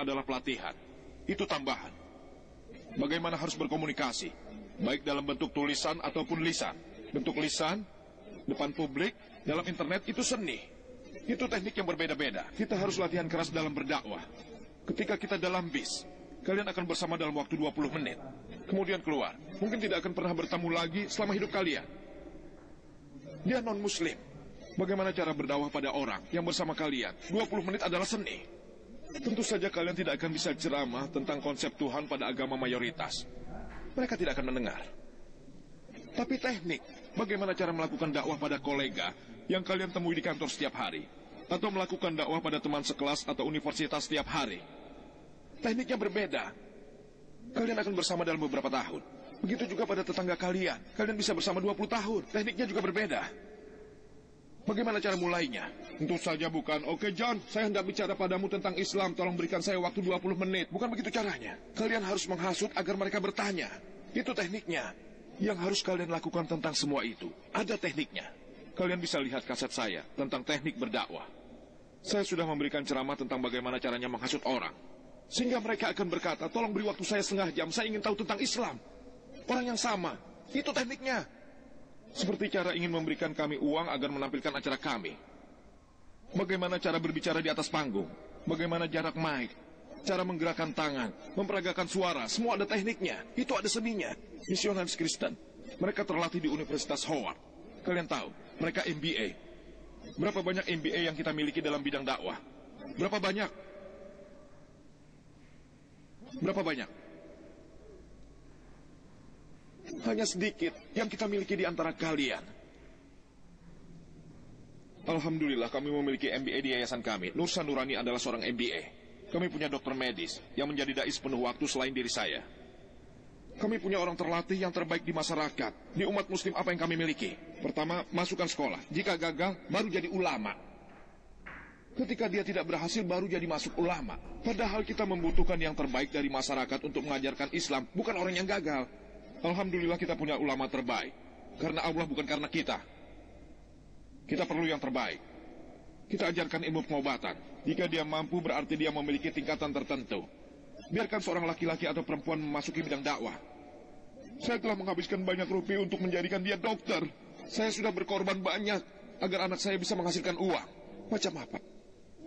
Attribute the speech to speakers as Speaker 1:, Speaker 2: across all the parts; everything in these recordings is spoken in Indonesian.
Speaker 1: adalah pelatihan. Itu tambahan. Bagaimana harus berkomunikasi, baik dalam bentuk tulisan ataupun lisan. Bentuk lisan, depan publik, dalam internet, itu seni. Itu teknik yang berbeda-beda. Kita harus latihan keras dalam berdakwah. Ketika kita dalam bis, kalian akan bersama dalam waktu 20 menit. Kemudian keluar. Mungkin tidak akan pernah bertemu lagi selama hidup kalian. Dia non-muslim. Bagaimana cara berdakwah pada orang yang bersama kalian? 20 menit adalah seni. Tentu saja kalian tidak akan bisa ceramah tentang konsep Tuhan pada agama mayoritas. Mereka tidak akan mendengar. Tapi teknik, bagaimana cara melakukan dakwah pada kolega yang kalian temui di kantor setiap hari, atau melakukan dakwah pada teman sekelas atau universitas setiap hari. Tekniknya berbeda. Kalian akan bersama dalam beberapa tahun. Begitu juga pada tetangga kalian. Kalian bisa bersama 20 tahun. Tekniknya juga berbeda. Bagaimana cara mulainya? Tentu saja bukan, oke John, saya hendak bicara padamu tentang Islam, tolong berikan saya waktu 20 menit. Bukan begitu caranya. Kalian harus menghasut agar mereka bertanya. Itu tekniknya. Yang harus kalian lakukan tentang semua itu, ada tekniknya. Kalian bisa lihat kaset saya tentang teknik berdakwah. Saya sudah memberikan ceramah tentang bagaimana caranya menghasut orang. Sehingga mereka akan berkata, tolong beri waktu saya setengah jam, saya ingin tahu tentang Islam. Orang yang sama, itu tekniknya. Seperti cara ingin memberikan kami uang agar menampilkan acara kami. Bagaimana cara berbicara di atas panggung, bagaimana jarak mic, cara menggerakkan tangan, memperagakan suara, semua ada tekniknya. Itu ada seninya. Misionaris Kristen, mereka terlatih di Universitas Howard. Kalian tahu, mereka MBA. Berapa banyak MBA yang kita miliki dalam bidang dakwah? Berapa banyak? Berapa banyak? Hanya sedikit yang kita miliki di antara kalian. Alhamdulillah kami memiliki MBA di yayasan kami. Nur Sanurani adalah seorang MBA. Kami punya dokter medis yang menjadi dai penuh waktu selain diri saya. Kami punya orang terlatih yang terbaik di masyarakat. Di umat muslim apa yang kami miliki? Pertama, masukkan sekolah. Jika gagal, baru jadi ulama. Ketika dia tidak berhasil, baru jadi masuk ulama. Padahal kita membutuhkan yang terbaik dari masyarakat untuk mengajarkan Islam, bukan orang yang gagal. Alhamdulillah kita punya ulama terbaik. Karena Allah, bukan karena kita. Kita perlu yang terbaik. Kita ajarkan ilmu pengobatan. Jika dia mampu, berarti dia memiliki tingkatan tertentu. Biarkan seorang laki-laki atau perempuan memasuki bidang dakwah. Saya telah menghabiskan banyak rupiah untuk menjadikan dia dokter. Saya sudah berkorban banyak agar anak saya bisa menghasilkan uang. Macam apa?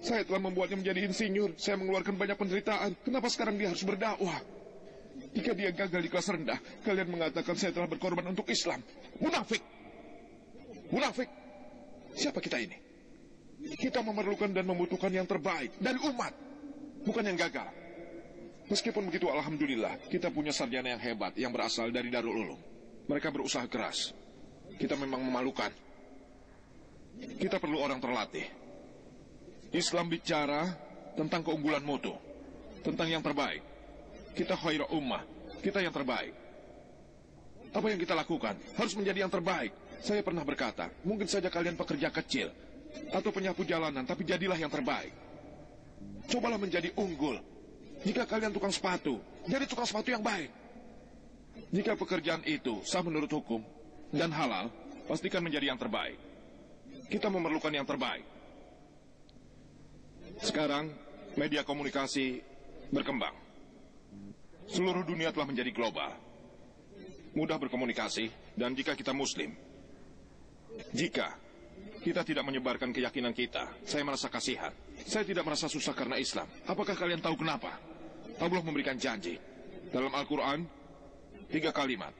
Speaker 1: Saya telah membuatnya menjadi insinyur. Saya mengeluarkan banyak penderitaan. Kenapa sekarang dia harus berdakwah? Jika dia gagal di kelas rendah, kalian mengatakan saya telah berkorban untuk Islam. Munafik! Munafik! Siapa kita ini? Kita memerlukan dan membutuhkan yang terbaik dari umat, bukan yang gagal. Meskipun begitu, alhamdulillah, kita punya sarjana yang hebat yang berasal dari Darul Ulum. Mereka berusaha keras. Kita memang memalukan. Kita perlu orang terlatih. Islam bicara tentang keunggulan mutu, tentang yang terbaik. Kita khairul ummah, kita yang terbaik. Apa yang kita lakukan harus menjadi yang terbaik. Saya pernah berkata, mungkin saja kalian pekerja kecil atau penyapu jalanan, tapi jadilah yang terbaik. Cobalah menjadi unggul. Jika kalian tukang sepatu, jadi tukang sepatu yang baik. Jika pekerjaan itu sah menurut hukum dan halal, pastikan menjadi yang terbaik. Kita memerlukan yang terbaik. Sekarang, media komunikasi berkembang. Seluruh dunia telah menjadi global. Mudah berkomunikasi, dan jika kita muslim, jika kita tidak menyebarkan keyakinan kita, saya merasa kasihan. Saya tidak merasa susah karena Islam. Apakah kalian tahu kenapa? Allah memberikan janji. Dalam Al-Quran, 3 kalimat.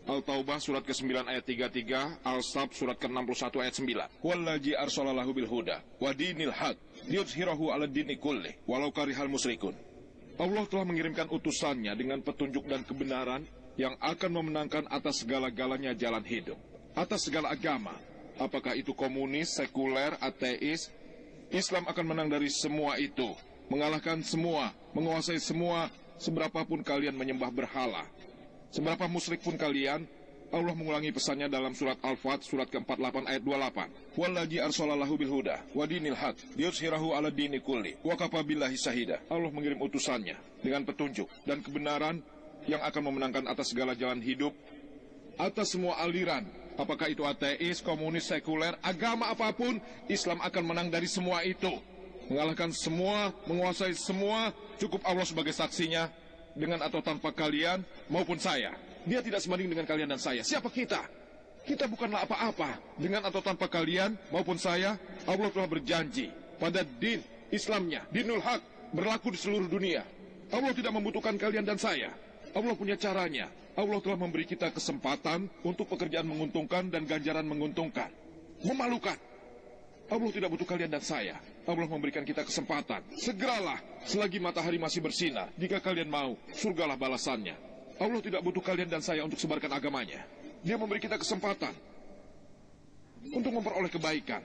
Speaker 1: Al-Taubah surat ke-9 ayat 33, Al-Sab surat ke-61 ayat 9. Wallazi arsalallahu bil huda wa dinil haq liyuzhirahu 'ala dini kulli walau karihal musyrikun. Allah telah mengirimkan utusannya dengan petunjuk dan kebenaran yang akan memenangkan atas segala-galanya jalan hidup, atas segala agama. Apakah itu komunis, sekuler, ateis, Islam akan menang dari semua itu, mengalahkan semua, menguasai semua. Seberapapun kalian menyembah berhala, seberapa musyrik pun kalian, Allah mengulangi pesannya dalam surat Al-Fat surat ke-48 ayat 28. Wallazi arsalallahu bil huda wa dinil haq liyuzhirahu 'ala dini kulli wa kafa billahi syahida. Allah mengirim utusannya dengan petunjuk dan kebenaran yang akan memenangkan atas segala jalan hidup, atas semua aliran. Apakah itu ateis, komunis, sekuler, agama apapun, Islam akan menang dari semua itu. mengalahkan semua, menguasai semua, cukup Allah sebagai saksinya, dengan atau tanpa kalian maupun saya. Dia tidak sebanding dengan kalian dan saya. Siapa kita? Kita bukanlah apa-apa. Dengan atau tanpa kalian maupun saya, Allah telah berjanji pada din Islamnya, dinul haq, berlaku di seluruh dunia. Allah tidak membutuhkan kalian dan saya. Allah punya caranya. Allah telah memberi kita kesempatan untuk pekerjaan menguntungkan dan ganjaran menguntungkan. Memalukan. Allah tidak butuh kalian dan saya. Allah memberikan kita kesempatan. Segeralah, selagi matahari masih bersinar. Jika kalian mau, surgalah balasannya. Allah tidak butuh kalian dan saya untuk sebarkan agamanya. Dia memberi kita kesempatan untuk memperoleh kebaikan.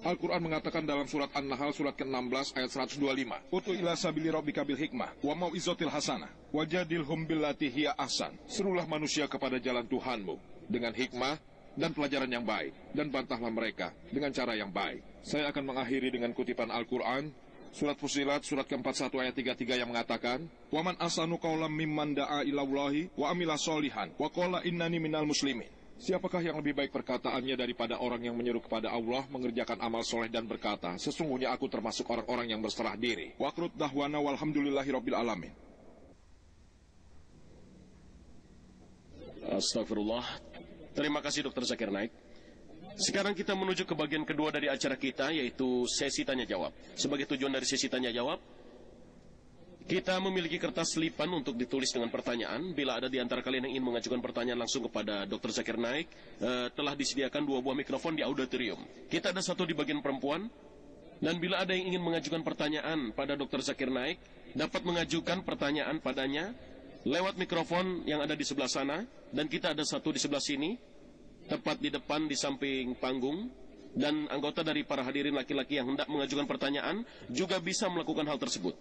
Speaker 1: Al-Quran mengatakan dalam surat An-Nahl surat ke-16 ayat 125. Utu ila sabili rabbika bil hikmah wa mau'izatil hasanah wajadilhum billati hiya ahsan. Serulah manusia kepada jalan Tuhanmu dengan hikmah dan pelajaran yang baik, dan bantahlah mereka dengan cara yang baik. Saya akan mengakhiri dengan kutipan Al-Quran, surat Fussilat, surat ke-41 ayat 33 yang mengatakan, وَمَنْ أَحْسَنُ قَوْلًا مِمَّنْ دَعَا إِلَى اللَّهِ وَعَمِلَ صَالِحًا وَقَالَ إِنَّنِي مِنَ الْمُسْلِمِينَ. Siapakah yang lebih baik perkataannya daripada orang yang menyeru kepada Allah, mengerjakan amal soleh dan berkata, sesungguhnya aku termasuk orang-orang yang berserah diri. Waqrut dahwana walhamdulillahi rabbil alamin.
Speaker 2: Astagfirullah. Terima kasih Dr. Zakir Naik. Sekarang kita menuju ke bagian kedua dari acara kita, yaitu sesi tanya-jawab. Sebagai tujuan dari sesi tanya-jawab, kita memiliki kertas selipan untuk ditulis dengan pertanyaan. Bila ada di antara kalian yang ingin mengajukan pertanyaan langsung kepada Dr. Zakir Naik, telah disediakan 2 buah mikrofon di auditorium. Kita ada 1 di bagian perempuan, dan bila ada yang ingin mengajukan pertanyaan pada Dr. Zakir Naik, dapat mengajukan pertanyaan padanya lewat mikrofon yang ada di sebelah sana, dan kita ada 1 di sebelah sini, tepat di depan di samping panggung, dan anggota dari para hadirin laki-laki yang hendak mengajukan pertanyaan juga bisa melakukan hal tersebut.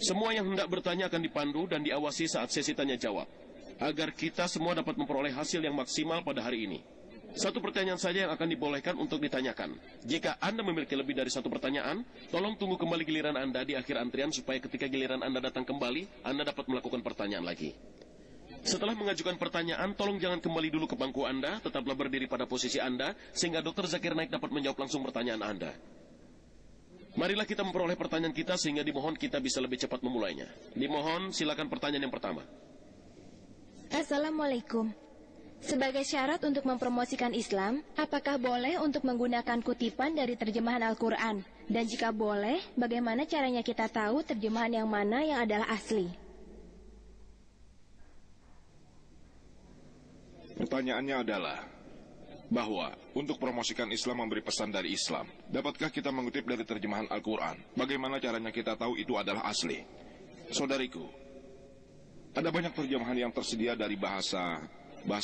Speaker 2: Semua yang hendak bertanya akan dipandu dan diawasi saat sesi tanya-jawab, agar kita semua dapat memperoleh hasil yang maksimal pada hari ini. 1 pertanyaan saja yang akan dibolehkan untuk ditanyakan. Jika Anda memiliki lebih dari 1 pertanyaan, tolong tunggu kembali giliran Anda di akhir antrian supaya ketika giliran Anda datang kembali, Anda dapat melakukan pertanyaan lagi. Setelah mengajukan pertanyaan, tolong jangan kembali dulu ke bangku Anda, tetaplah berdiri pada posisi Anda, sehingga Dr. Zakir Naik dapat menjawab langsung pertanyaan Anda. Marilah kita memperoleh pertanyaan kita, sehingga dimohon kita bisa lebih cepat memulainya. Dimohon, silakan pertanyaan yang pertama.
Speaker 3: Assalamualaikum. Sebagai syarat untuk mempromosikan Islam, apakah boleh untuk menggunakan kutipan dari terjemahan Al-Quran? Dan jika boleh, bagaimana caranya kita tahu terjemahan yang mana yang adalah asli?
Speaker 1: Pertanyaannya adalah bahwa untuk promosikan Islam memberi pesan dari Islam, dapatkah kita mengutip dari terjemahan Al-Quran? Bagaimana caranya kita tahu itu adalah asli? Saudariku, ada banyak terjemahan yang tersedia dari bahasa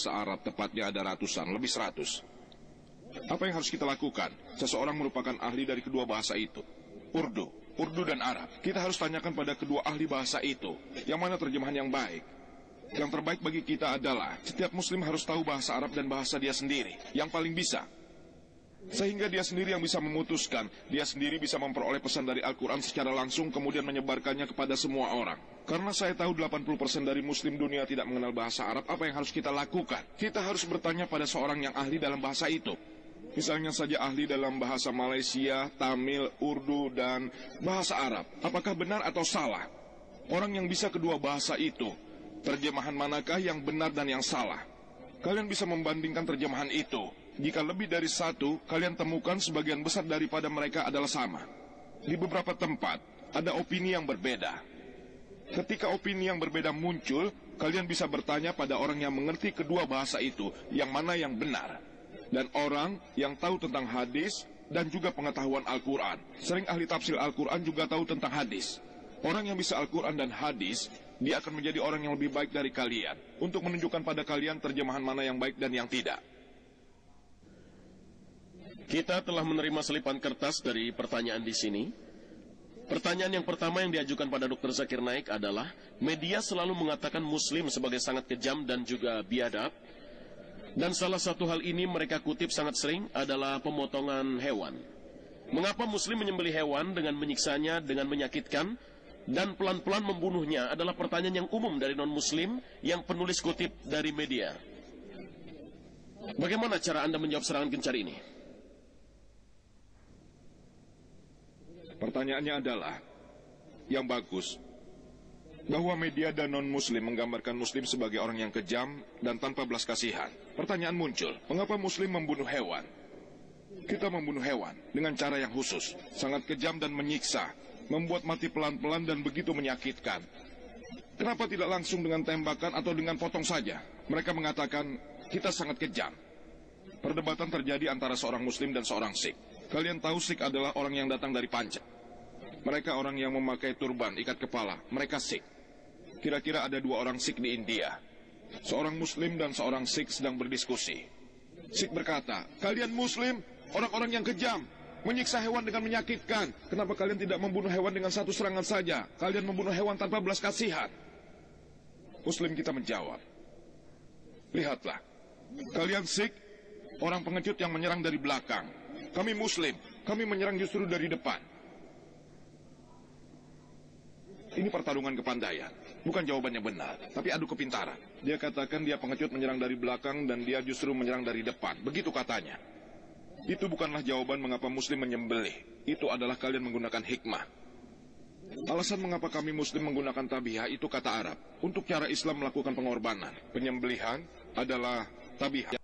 Speaker 1: Arab, tepatnya ada ratusan, lebih 100. Apa yang harus kita lakukan? Seseorang merupakan ahli dari kedua bahasa itu, Urdu dan Arab. Kita harus tanyakan pada kedua ahli bahasa itu, yang mana terjemahan yang baik. Yang terbaik bagi kita adalah setiap muslim harus tahu bahasa Arab dan bahasa dia sendiri, yang paling bisa. Sehingga dia sendiri yang bisa memutuskan, dia sendiri bisa memperoleh pesan dari Al-Quran secara langsung, kemudian menyebarkannya kepada semua orang. Karena saya tahu 80% dari muslim dunia tidak mengenal bahasa Arab, apa yang harus kita lakukan? Kita harus bertanya pada seorang yang ahli dalam bahasa itu. Misalnya saja ahli dalam bahasa Malaysia, Tamil, Urdu, dan bahasa Arab. Apakah benar atau salah? Orang yang bisa kedua bahasa itu, terjemahan manakah yang benar dan yang salah? Kalian bisa membandingkan terjemahan itu. Jika lebih dari 1, kalian temukan sebagian besar daripada mereka adalah sama. Di beberapa tempat, ada opini yang berbeda. Ketika opini yang berbeda muncul, kalian bisa bertanya pada orang yang mengerti kedua bahasa itu, yang mana yang benar. Dan orang yang tahu tentang hadis dan juga pengetahuan Al-Quran. Sering ahli tafsir Al-Quran juga tahu tentang hadis. Orang yang bisa Al-Quran dan hadis, dia akan menjadi orang yang lebih baik dari kalian, untuk menunjukkan pada kalian terjemahan mana yang baik dan yang tidak.
Speaker 2: Kita telah menerima selipan kertas dari pertanyaan di sini. Pertanyaan yang pertama yang diajukan pada Dr. Zakir Naik adalah, media selalu mengatakan Muslim sebagai sangat kejam dan juga biadab. Dan salah satu hal ini mereka kutip sangat sering adalah pemotongan hewan. Mengapa Muslim menyembelih hewan dengan menyiksanya, dengan menyakitkan, dan pelan-pelan membunuhnya adalah pertanyaan yang umum dari non-Muslim yang penulis kutip dari media. Bagaimana cara Anda menjawab serangan gencar ini?
Speaker 1: Pertanyaannya adalah, yang bagus, bahwa media dan non-muslim menggambarkan muslim sebagai orang yang kejam dan tanpa belas kasihan. Pertanyaan muncul, mengapa muslim membunuh hewan? Kita membunuh hewan dengan cara yang khusus, sangat kejam dan menyiksa, membuat mati pelan-pelan dan begitu menyakitkan. Kenapa tidak langsung dengan tembakan atau dengan potong saja? Mereka mengatakan, kita sangat kejam. Perdebatan terjadi antara seorang muslim dan seorang Sikh. Kalian tahu Sikh adalah orang yang datang dari Panjab. Mereka orang yang memakai turban, ikat kepala. Mereka Sikh. Kira-kira ada 2 orang Sikh di India. Seorang muslim dan seorang Sikh sedang berdiskusi. Sikh berkata, kalian muslim, orang-orang yang kejam, menyiksa hewan dengan menyakitkan. Kenapa kalian tidak membunuh hewan dengan satu serangan saja? Kalian membunuh hewan tanpa belas kasihan. Muslim kita menjawab, lihatlah, kalian Sikh, orang pengecut yang menyerang dari belakang. Kami muslim, kami menyerang justru dari depan. Ini pertarungan kepandaian. Bukan jawabannya benar, tapi adu kepintaran. Dia katakan dia pengecut menyerang dari belakang dan dia justru menyerang dari depan. Begitu katanya. Itu bukanlah jawaban mengapa muslim menyembelih. Itu adalah kalian menggunakan hikmah. Alasan mengapa kami muslim menggunakan tabiha itu kata Arab. Untuk cara Islam melakukan pengorbanan. Penyembelihan adalah tabiha.